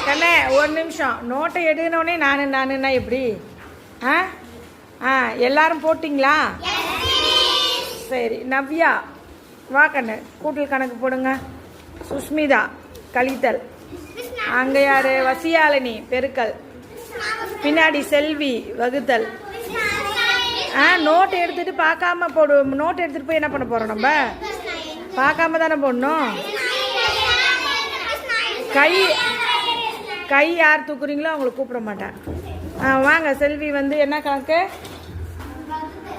கண்ணே ஒரு நிமிஷம். நோட்டை எடுனோடனே நானுன்னா எப்படி? ஆ ஆ எல்லாரும் போட்டிங்களா? சரி. நவ்யா வா கண்ணு, கூட்டல் கணக்கு போடுங்க. சுஷ்மிதா கழித்தல். அங்கே யார்? வசியாலினி பெருக்கல். பின்னாடி செல்வி வகுத்தல். நோட் எடுத்துட்டு பார்க்காம போடு. நோட் எடுத்துட்டு போய் என்ன பண்ண போறோம்? நம்ம பார்க்காம தானே போடணும். கை யார் தூக்குறீங்களோ அவங்கள கூப்பிட மாட்டேன். வாங்க. செல்வி வந்து என்ன கணக்கு?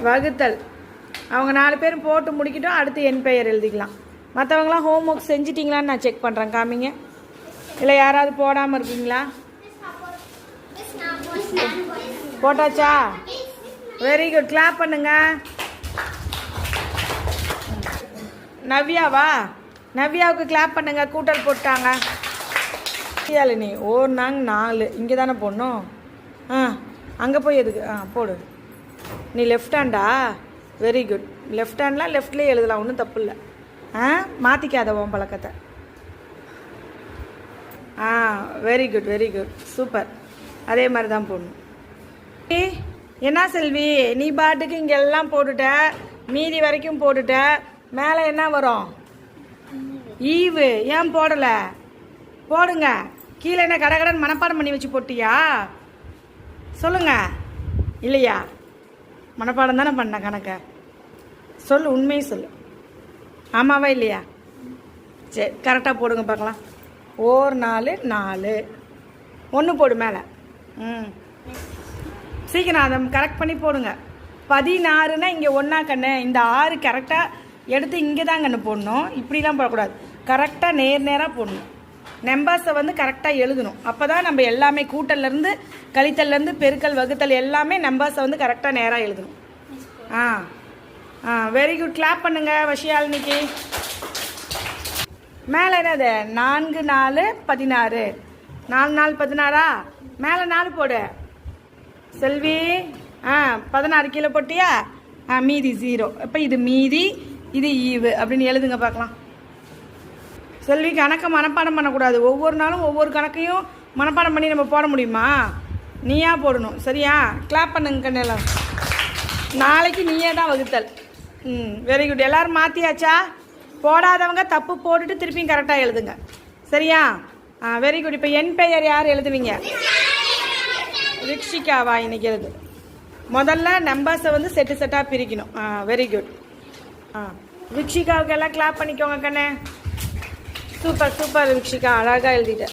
வகுத்தல். அவங்க 4 பேரும் போட்டு முடிக்கிட்டோம். அடுத்து என் பெயர் எழுதிக்கலாம். மற்றவங்களாம் ஹோம் ஒர்க் செஞ்சிட்டிங்களான்னு நான் செக் பண்ணுறேன். காமிங்க. இல்லை யாராவது போடாமல் இருக்கீங்களா? போட்டாச்சா? Very good. கிளாப் பண்ணுங்க. நவ்யாவா? நவ்யாவுக்கு கிளாப் பண்ணுங்க. கூட்டல் போட்டாங்க. நீ ஓர் நாங்க 4 இங்கே தானே போடணும். அங்கே போய் எதுக்கு? போடு. நீ லெஃப்ட் ஹேண்டா? Very good. லெஃப்ட் ஹேண்ட்லாம் லெஃப்ட்லேயே எழுதலாம், ஒன்றும் தப்பு இல்லை. மாற்றிக்காத உன் பழக்கத்தை. Very good very good, super. அதே மாதிரி தான் போடணும். என்ன செல்வி, நீ பாட்டுக்கு இங்கே எல்லாம் போட்டுட்ட, மீதி வரைக்கும் போட்டுட்ட, மேலே என்ன வரும்? ஈவு. ஏன் போடலை? போடுங்க. கீழே என்ன கடகடன் மனப்பாடம் பண்ணி வச்சு போட்டியா? சொல்லுங்க. இல்லையா? மனப்பாடம் தானே பண்ண கணக்க. சொல்லு, உண்மையை சொல்லு. ஆமாவா இல்லையா? சரி, கரெக்டாக போடுங்க பார்க்கலாம். ஓர் 4 1 போடு மேலே. சீக்கிரம் அதை கரெக்ட் பண்ணி போடுங்க. 16னா இங்கே 1 கண்ணு. இந்த 6 கரெக்டாக எடுத்து இங்கே தான் கண்ணு போடணும். இப்படிலாம் போடக்கூடாது. கரெக்டாக நேராக போடணும். நம்பர்ஸை வந்து கரெக்டாக எழுதணும். அப்போ தான் நம்ம எல்லாமே கூட்டல்லேருந்து கழித்தல்லேருந்து பெருக்கல் வகுத்தல் எல்லாமே நம்பர்ஸை வந்து கரெக்டாக நேராக எழுதணும். Very good. கிளாப் பண்ணுங்க வஷியாலினிக்கு. மேலே என்னது? 4 4 16. 4 4 16. மேலே 4 போடு. செல்வி 16 கீழே போட்டியா? மீதி 0. இப்போ இது மீதி, இது ஈவு அப்படின்னு எழுதுங்க பார்க்கலாம். செல்வி, கணக்கை மனப்பாடம் பண்ணக்கூடாது. ஒவ்வொரு நாளும் ஒவ்வொரு கணக்கையும் மனப்பாடம் பண்ணி நம்ம போட முடியுமா? நீயா போடணும். சரியா? கிளாப் பண்ணுங்க கண்ணெல்லாம். நாளைக்கு நீயே தான் வகுத்தல். Very good. எல்லோரும் மாற்றியாச்சா? போடாதவங்க தப்பு போட்டுட்டு திருப்பியும் கரெக்டாக எழுதுங்க. சரியா? Very good. இப்போ என் பெயர் யார் எழுதுவீங்க? ரிக்ஷிகாவா? இன்னைக்கு எழுது. முதல்ல நம்பர்ஸை வந்து செட்டாக பிரிக்கணும். Very good. ரிக்ஷிகாவுக்கு எல்லாம் கிளாப் பண்ணிக்கோங்க கண்ணே. சூப்பர் சூப்பர் ரிக்ஷிகா, அழகாக எழுதிட்ட.